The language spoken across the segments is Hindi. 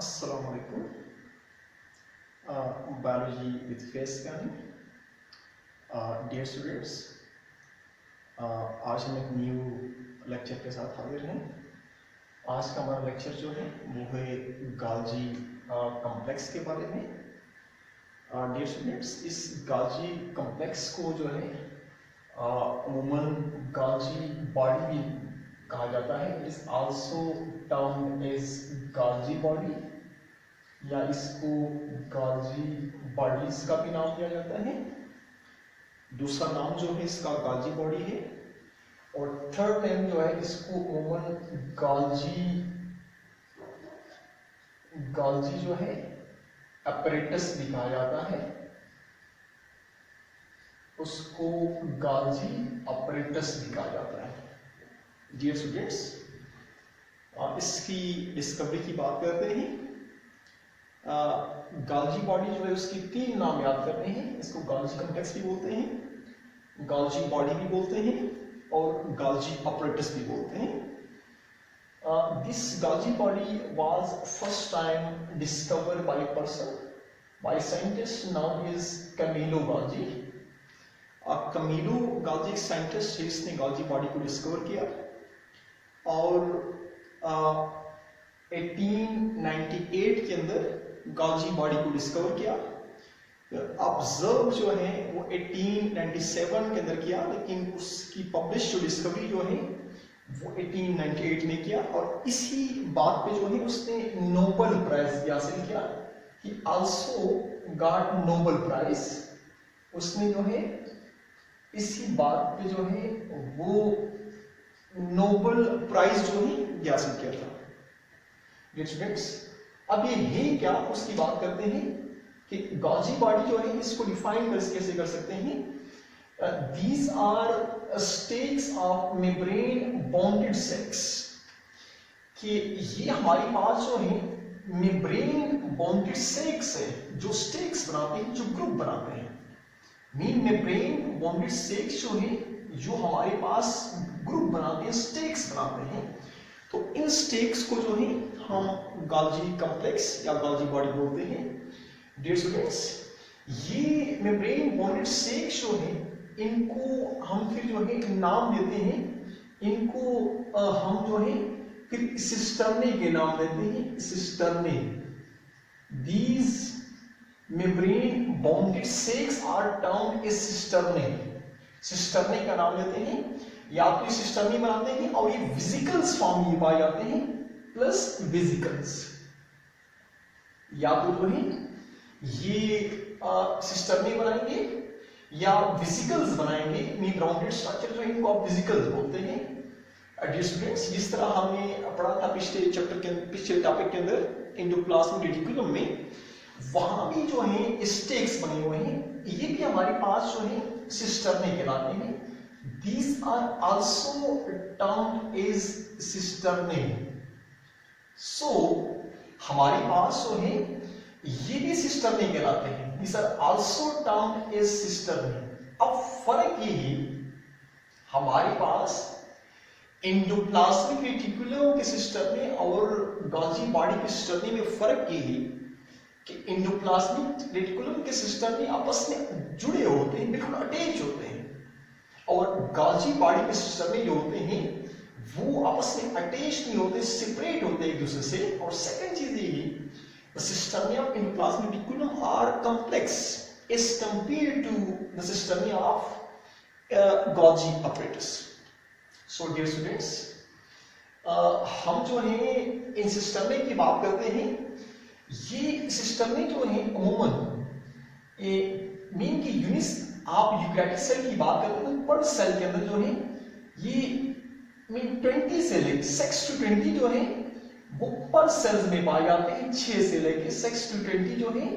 Assalamualaikum. Biology with face scanning. Dear students, आज हम एक न्यू लेक्चर के साथ हाजिर हैं। आज का हमारा लेक्चर जो है वो है गाल्जी कॉम्प्लेक्स के बारे में। डियर स्टूडेंट्स, इस गाल्जी कॉम्प्लेक्स को जो है अमूमन गाल्जी बॉडी भी कहा जाता है। It is also termed as Golgi body, या इसको गाल्जी बॉडीज का भी नाम दिया जाता है। दूसरा नाम जो है इसका गाल्जी बॉडी है, और थर्ड नेम जो है इसको अमूमन गाल्जी जो है अपरेटस भी कहा जाता है। उसको गाल्जी अपरेटस भी कहा जाता है। डियर स्टूडेंट्स, इसकी डिस्कवरी की बात करते हैं। गाल्जी बॉडी जो है उसकी तीन नाम याद करने हैं। इसको गाल्जी कॉम्प्लेक्स भी बोलते हैं, गाल्जी बॉडी भी बोलते हैं, और गाल्जी अपरेटस भी बोलते हैं। This Golgi body was first time discovered by a person, by scientist known is Camillo Golgi. Camillo Golgi एक साइंटिस्ट है, इसने गाल्जी बॉडी को डिस्कवर किया और 1898 के अंदर गाल्जी बॉडी को डिस्कवर किया। ऑब्जर्व जो है वो 1897 के अंदर किया, लेकिन उसकी पब्लिश जो डिस्कवरी जो है वो 1898 में किया। और इसी बात पे जो है उसने नोबेल प्राइज भी हासिल किया। He also got Nobel prize. उसने जो है इसी बात पे जो है वो नोबेल प्राइज जो है हासिल किया था। डियर स्टूडेंट्स, अब ये है क्या उसकी बात करते हैं कि गाल्जी बॉडी जो है इसको डिफाइन कैसे कर सकते हैं। These are stacks of membrane bonded cells, कि ये हमारे पास जो है मेम्ब्रेन बॉन्डेड सेल्स है, जो स्टेक्स बनाते हैं, जो ग्रुप बनाते हैं। मीन मेम्ब्रेन बॉन्डेड सेल्स जो है जो हमारे पास ग्रुप बनाते हैं, स्टेक्स बनाते हैं। तो इन स्टेक्स को जो है हम गाल्जी कॉम्प्लेक्स या गाल्जी बॉडी बोलते हैं। डियर स्टूडेंट्स, ये मेम्ब्रेन बॉन्डेड सेक्स जो है इनको हम फिर जो है नाम देते हैं। इनको हम जो है फिर सिस्टर्ने के नाम देते हैं, cisternae. These membrane bonded sacs are termed as cisternae. Cisternae का नाम देते हैं, या तो ये सिस्टर्नी बनाते हैं और ये विजिकल्स फॉर्म में पाए जाते हैं, प्लस विजिकल्स, या तो जो है ये सिस्टर्नी बनाएंगे या विजिकल्स बनाएंगे। मीन राउंडेड स्ट्रक्चर जो है इनको आप विजिकल्स बोलते हैं। डियर स्टूडेंट्स, जिस तरह हमने पढ़ा था पिछले चैप्टर के पिछले टॉपिक के अंदर एंडोप्लाज्मिक रेटिकुलम में, वहां भी जो है स्टेक्स बने हुए हैं। ये भी हमारे पास जो है सिस्टर्ने कहलाते हैं। These are also termed as cisternae. So हमारे पास जो है ये भी सिस्टर्ने कहलाते हैं। These are also termed as cisternae. अब फर्क ये है, हमारे पास एंडोप्लाज्मिक रेटिकुलम के सिस्टर्ने और गाल्जी बॉडी के सिस्टर्ने में फर्क ये है कि एंडोप्लाज्मिक रेटिकुलम के सिस्टर्ने आपस में जुड़े होते हैं, बिल्कुल अटैच होते हैं, और गाल्जी बॉडी के सिस्टम में जो होते हैं वो आपस में अटैच नहीं होते, सेपरेट होते हैं एक दूसरे से। और सेकंड चीज ये, the system of endoplasmic reticulum are complex as compared to the system of Golgi apparatus. So dear students, हम जो है इन सिस्टम की बात करते हैं। ये सिस्टम जो है अमूमन मीन की यूनिट्स, आप यूकैरियोटिक सेल की बात करते हैं पर सेल के अंदर जो है ये मीन 20 से लेकर 6 to 20 जो है वो पर सेल्स में पाए जाते हैं। 6 से लेकर 6 to 20 जो है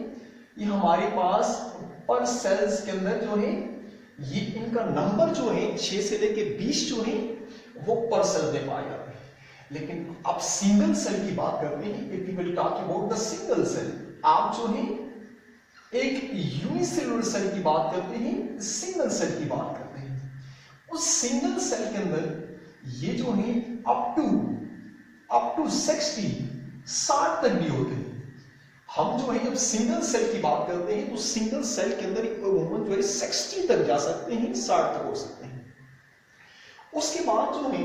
ये हमारे पास पर सेल्स के अंदर जो है ये इनका नंबर जो है 6 से लेकर 20 जो है वो पर सेल में पाए जाते हैं। लेकिन आप सिंगल सेल की बात करते हैं, if we will talk about the single cell, आप जो है एक यूनिसेलुलर सेल की बात करते हैं, सिंगल सेल की बात करते हैं। उस सिंगल सेल के अंदर ये जो है अप टू 60 तक भी होते हैं। हम जो है जब सिंगल सेल की बात करते हैं तो सिंगल सेल के अंदर वुमन जो है 60 तक जा सकते हैं, 60 तक हो सकते हैं। उसके बाद जो है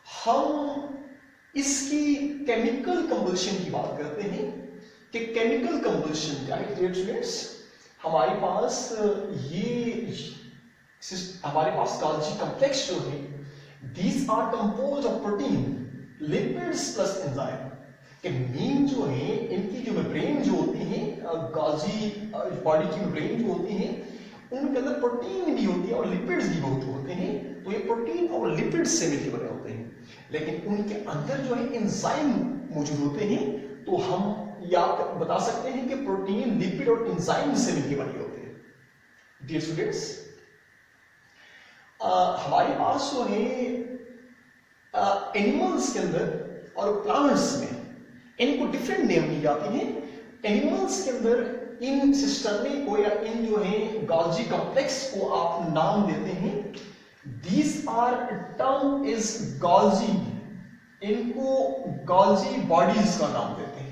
हम इसकी केमिकल कंबल्शन की बात करते हैं कि केमिकल कंबल्शन क्या है। डियर स्टूडेंट्स, हमारे पास हमारे पास गोल्गी कॉम्प्लेक्स जो है, these are composed of protein, lipids plus enzyme. कि मीन जो है इनकी जो मेम्ब्रेन जो होती है, गोल्गी बॉडी की मेम्ब्रेन जो होती है, उनके अंदर प्रोटीन भी होती है और लिपिड्स भी बहुत होते हैं। तो ये प्रोटीन और लिपिड्स से मिलकर बने होते हैं, लेकिन उनके अंदर जो है एंजाइम मौजूद होते हैं। तो हम याद बता सकते हैं कि प्रोटीन, लिपिड और एंजाइम से मिलकर बने होते हैं। डियर स्टूडेंट्स, हमारे पास जो है एनिमल्स के अंदर और प्लांट्स में इनको डिफरेंट नेम दी जाती है। एनिमल्स के अंदर इन सिस्टर्नी को या इन जो है गोल्गी कॉम्प्लेक्स को आप नाम देते हैं, these are term is Golgi, इनको गोल्गी बॉडीज का नाम देते हैं।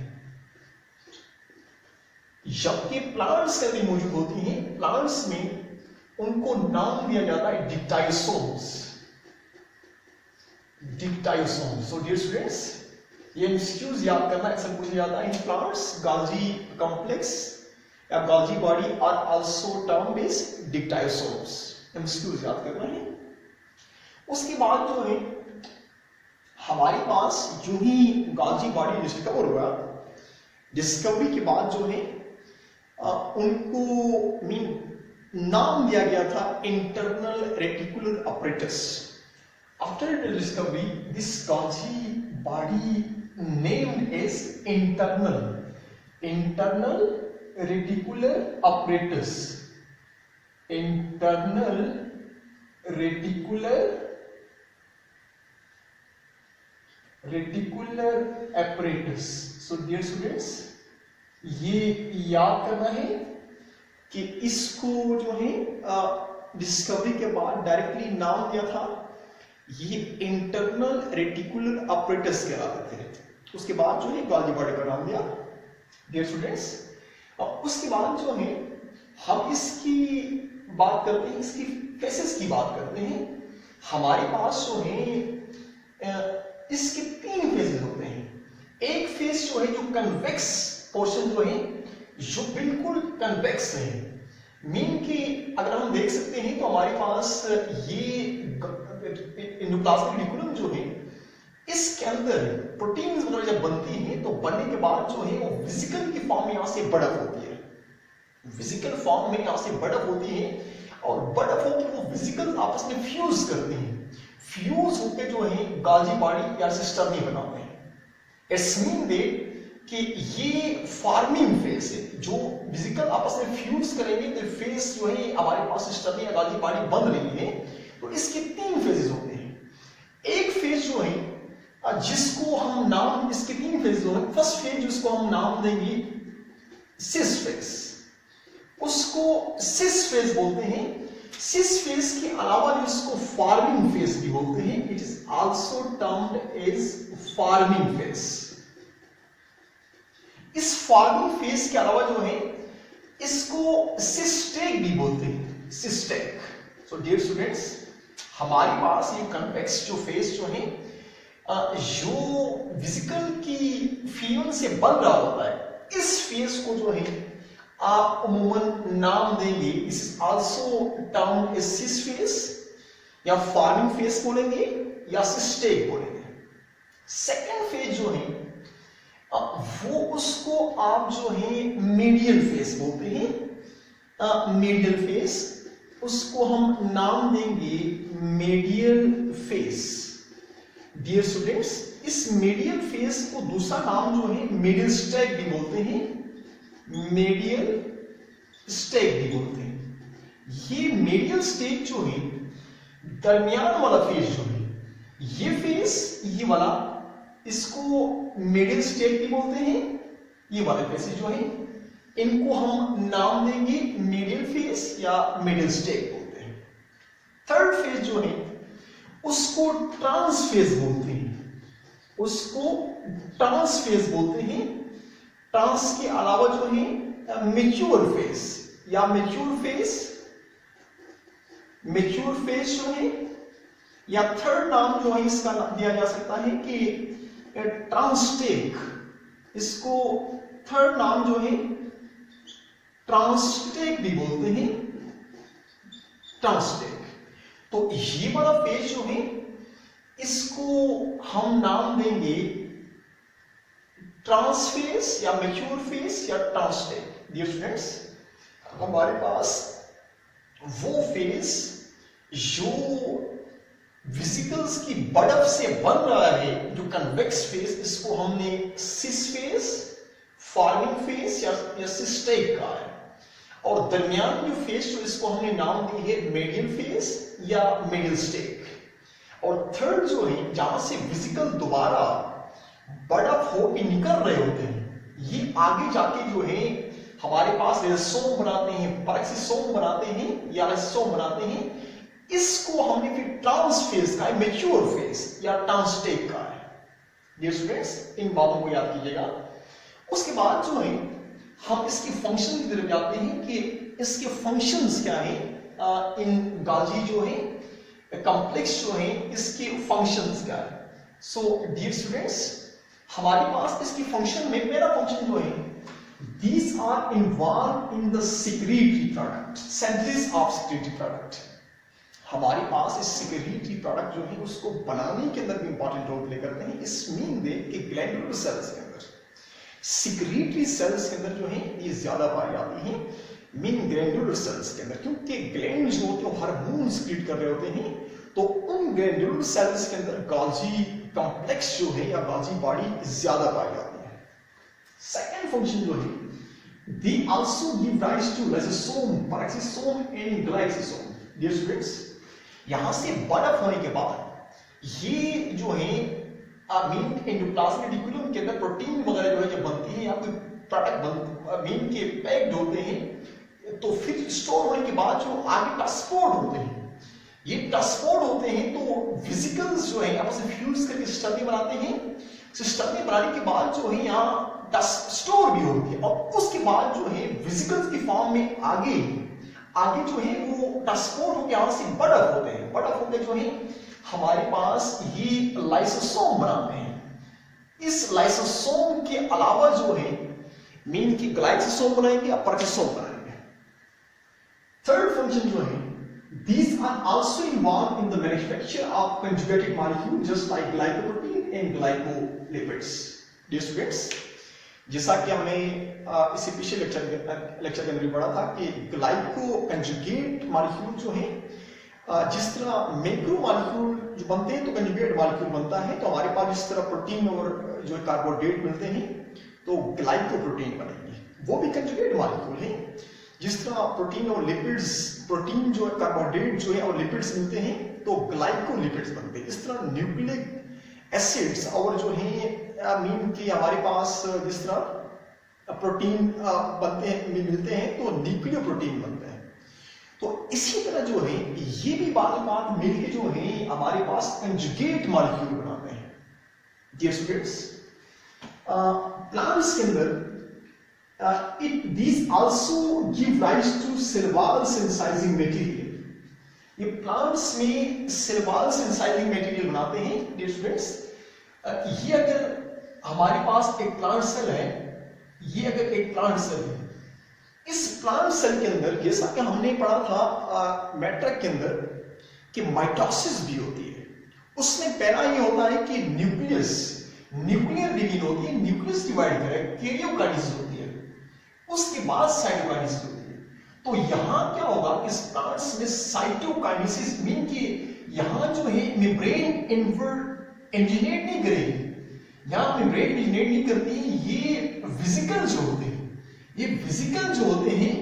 जबकि प्लांट्स के अंदर मौजूद होती हैं, प्लांट्स में उनको नाम दिया जाता है dictyosomes, dictyosomes. So dear students, ये एमसीक्यूज याद करना अक्सर पूछा जाता है। इन प्लांट्स गोल्गी कॉम्प्लेक्स या Golgi body are also termed as dictyosomes, MCQs याद करना है। उसके बाद जो है हमारे पास जो ही गोल्गी बॉडी डिस्कवर हुआ, डिस्कवरी के बाद जो है उनको नाम दिया गया था internal reticular apparatus. After the discovery this Golgi body named as internal reticular apparatus, internal reticular apparatus। So dear students, ये याद करना है कि इसको जो है डिस्कवरी के बाद डायरेक्टली नाम दिया था, ये इंटरनल रेटिकुलर अपरेटस कहलाते थे। उसके बाद जो है गोल्गी बॉडी का नाम दिया। डियर स्टूडेंट्स, उसके बाद जो है हम इसकी बात करते हैं, इसकी फेसेस की बात करते हैं। हमारे पास जो है इसके 3 फेजेस होते हैं। एक फेस जो है जो कन्वेक्स पोर्शन जो है, जो बिल्कुल कन्वेक्स है, मीन कि अगर हम देख सकते हैं तो हमारे पास ये एंडोप्लाज्मिक रेटिकुलम जो है, इसके अंदर प्रोटीन्स वगैरह जब बनती हैं तो बनने के बाद जो है वो विजिकल की फॉर्म में यहां से बर्फ होती है, विजिकल फॉर्म में यहां से बर्फ होती है और बर्फ होकर वो विजिकल आपस में फ्यूज करते हैं, फ्यूज होकर जो है गोल्गी बॉडी या सिस्टर्नी बनाते हैं। इट्स मीन दैट कि ये फॉर्मिंग फेज है, जो विजिकल आपस में फ्यूज करेंगे तो फेज जो है हमारे पास सिस्टर्नी या गोल्गी बॉडी बन रही है। तो इसके 3 फेजेस होते हैं। एक फेज जो है जिसको हम नाम, इसके 3 फेज जो है, फर्स्ट फेज जिसको हम नाम देंगे सिस फेज, उसको सिस फेज बोलते हैं। सिस फेज के अलावा जिसको फॉर्मिंग फेज भी बोलते हैं, it is also termed as forming phase. इस फॉर्मिंग फेज के अलावा जो है इसको सिस्टेक भी बोलते हैं, सिस्टेक। सो डियर स्टूडेंट्स, हमारे पास ये कन्वेक्स जो फेस जो है, जो विजिकल की फ्यूजन से बन रहा होता है, इस फेस को जो है आप अमूमन नाम देंगे, this is also termed as cis face, या फॉर्मिंग फेस बोलेंगे या सिस्टेक बोलेंगे। सेकेंड फेज जो है वो उसको आप जो है मीडियल फेस बोलते हैं। मीडियल फेस, उसको हम नाम देंगे मीडियल फेस। डियर स्टूडेंट्स, इस मीडियल फेस को दूसरा नाम जो है मिडिल स्टैक भी बोलते हैं, मीडियल स्टैक भी बोलते हैं। ये मीडियल स्टैक जो है दरमियान वाला फेस जो है, ये फेस, ये वाला, इसको मिडिल स्टैक भी बोलते हैं। ये वाले फेसेस जो है इनको हम नाम देंगे मीडियल फेस या मिडिल स्टैक बोलते हैं। थर्ड फेज जो है उसको ट्रांस फेज बोलते हैं, उसको ट्रांस फेज बोलते हैं। ट्रांस के अलावा जो है मेच्योर फेज या मेच्योर फेज जो है, या थर्ड नाम जो है इसका दिया जा सकता है कि ट्रांसटेक, इसको थर्ड नाम जो है ट्रांसटेक भी बोलते हैं, ट्रांसटेक। तो ये वाला फेज जो है इसको हम नाम देंगे ट्रांसफेज या मैच्योर फेज या ट्रांसटेक। डियर स्टूडेंट्स, हमारे पास वो फेज जो वेसिकल्स की बर्फ से बन रहा है, जो कन्वेक्स फेज, इसको हमने सिस फेज, फॉर्मिंग फेज या सिस्टेक कहा है। और दरमियान जो फेज जो इसको हमने नाम दी है मेडियल फेज या मेडियल स्टेक। और थर्ड जो है जहां से वेसिकल दोबारा बर्फ होकर निकल रहे होते हैं, ये आगे जाके जो है हमारे पास रेसोम बनाते हैं, पैरेक्सिसोम बनाते हैं या लाइसोम बनाते हैं। इसको हमने फिर ट्रांस फेज का है, मैच्योर फेज या ट्रांसटेक का है। डियर स्टूडेंट्स, इन बातों को याद कीजिएगा। उसके बाद जो है हम इसकी फंक्शन की तरफ जाते हैं कि इसके फंक्शंस क्या है। इन गाजी जो है कॉम्प्लेक्स जो है इसके फंक्शंस क्या है। सो डियर स्टूडेंट्स, हमारे पास इसकी फंक्शन में पहला फंक्शन जो है, these are involved in the secretory product, synthesis of secretory product। हमारे पास इस secretory product जो है उसको बनाने के अंदर भी इंपॉर्टेंट रोल प्ले करते हैं। इस मीन दे कि ग्लैंडुलर सेल्स के अंदर, secretory सेल्स के अंदर जो है ये ज्यादा पाई जाती हैं मीन ग्लैंडुलर सेल्स के अंदर, क्योंकि ग्लैंड जो होते हैं हार्मोन सीक्रेट कर रहे होते हैं। तो उन ग्लैंडुलर सेल्स के अंदर गाल्जी कॉम्प्लेक्स जो है या गाल्जी बॉडी ज्यादा पाई जाती है। सेकंड फंक्शन जो है, they also give rise to lysosome, peroxisome and glycosome। Dear students, यहां से बर्फ होने के बाद ये जो है मीन एंडोप्लाज्मिक रेटिकुलम के अंदर प्रोटीन वगैरह जो है जब बनती है या कोई प्रोडक्ट मीन के पैक्ड होते हैं, तो फिर स्टोर होने के बाद जो आगे ट्रांसपोर्ट होते हैं, ये ट्रांसपोर्ट होते हैं तो वेसिकल्स जो है आपस में फ्यूज करके सिस्टम में बनाते हैं। सिस्टम में बनाने के बाद जो है यहाँ स्टोर भी होती है और उसके बाद जो है वेसिकल्स की फॉर्म में आगे जो है वो ट्रांसपोर्ट होकर यहां से बर्फ होते हैं। बर्फ होकर जो है हमारे पास ये लाइसोसोम बनाते हैं। इस लाइसोसोम के अलावा जो है मीन की ग्लाइकोसोम बनाएंगे या पेरोक्सिसोम बनाएंगे। थर्ड फंक्शन जो है, these are also involved in the manufacture of conjugated molecule just like glycoprotein and glycolipids। Dear students, जैसा कि हमने इसी पिछले लेक्चर के अंदर पढ़ा था कि ग्लाइको कंजुगेट मॉलिक्यूल जो है, जिस तरह मैक्रो मॉलिक्यूल जो बनते हैं तो कंजुगेट मॉलिक्यूल बनता है। तो हमारे पास जिस तरह प्रोटीन और जो कार्बोहाइड्रेट मिलते हैं तो ग्लाइकोप्रोटीन बनेंगे, वो भी कंजुगेट मॉलिक्यूल है। जिस तरह प्रोटीन और लिपिड्स, प्रोटीन जो है कार्बोहाइड्रेट जो है और लिपिड्स मिलते हैं तो ग्लाइकोलिपिड्स बनते हैं। इस तरह न्यूक्लिक एसिड्स और जो है मीन की हमारे पास जिस तरह प्रोटीन बनते हैं मिलते हैं तो न्यूक्लियोप्रोटीन बनते हैं। तो इसी तरह जो है ये भी बात मिलके जो है हमारे पास कंजुगेट मॉलिक्यूल बनाते हैं। डियर स्टूडेंट्स, प्लांट्स के अंदर these also give rise to cell wall sensitizing material। ये प्लांट्स में सेल वॉल सेंसाइजिंग मटेरियल बनाते हैं। डियर स्टूडेंट्स, ये अगर हमारे पास एक प्लांट सेल है, ये अगर एक प्लांट सेल है, इस प्लांट सेल के अंदर जैसा कि हमने पढ़ा था मैट्रिक के अंदर कि माइटोसिस भी होती है। उसमें पहला ये होता है कि न्यूक्लियर डिवीजन होती है, न्यूक्लियस डिवाइड करे, कैरियोकाइनेसिस होती है, उसके बाद साइटोकाइनेसिस होती है। तो यहां क्या होगा, इस प्लांट्स में साइटोकाइनेसिस मीन कि यहां जो है मेम्ब्रेन इंजीनियर नहीं करेगी, यहां मेम्ब्रेन इंजीनियर नहीं करती। ये वेसिकल जो होते हैं, ये वेसिकल जो होते हैं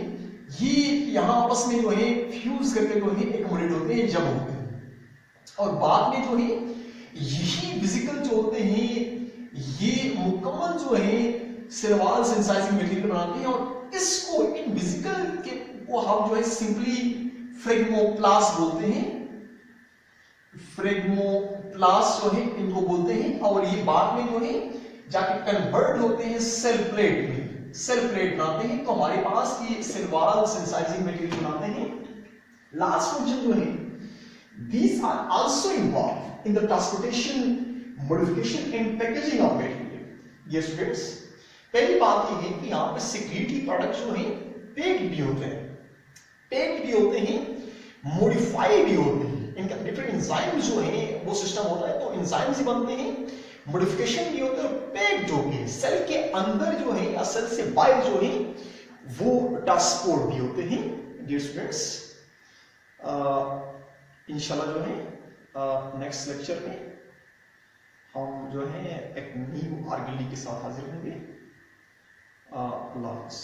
ये यहां आपस में जो है फ्यूज करके जो है एकोमोडेट होते हैं, जब होते हैं। और बाद में जो है यही वेसिकल जो होते हैं ये मुकम्मल जो है सेल वॉल सेंसाइजिंग मटेरियल बनाते हैं और इसको इन वेसिकल के को हम जो है सिंपली फ्रेगमोप्लास्ट बोलते हैं। फ्रेगमोप्लास्ट जो है इनको बोलते हैं। और ये बाद में जो है जाके कन्वर्ट होते हैं सेल प्लेट में, सेल प्लेट बनाते हैं, तो हमारे पास ये सेल वॉल सेंसाइजिंग मटेरियल बनाते हैं। लास्ट फंक्शन जो है, these are also involved in the transportation, modification and packaging of material. Yes students, पहली बात ये है कि यहाँ पे सिक्योरिटी प्रोडक्ट जो है पेक्ड भी होते हैं, पेक्ड भी होते हैं, मॉडिफाइड भी होते हैं, इनका डिफरेंट एंजाइम जो है वो सिस्टम होता है, तो एंजाइम से बनते हैं, मॉडिफिकेशन भी होता है, पैक्ड जो है सेल के अंदर जो है या सेल से बाहर जो है वो ट्रांसपोर्ट भी होते हैं। डियर स्टूडेंट्स, इंशाल्लाह जो है नेक्स्ट लेक्चर में हम जो है एक न्यू आर्गेली के साथ हाजिर होंगे। अल्लाह हाफ़िज़।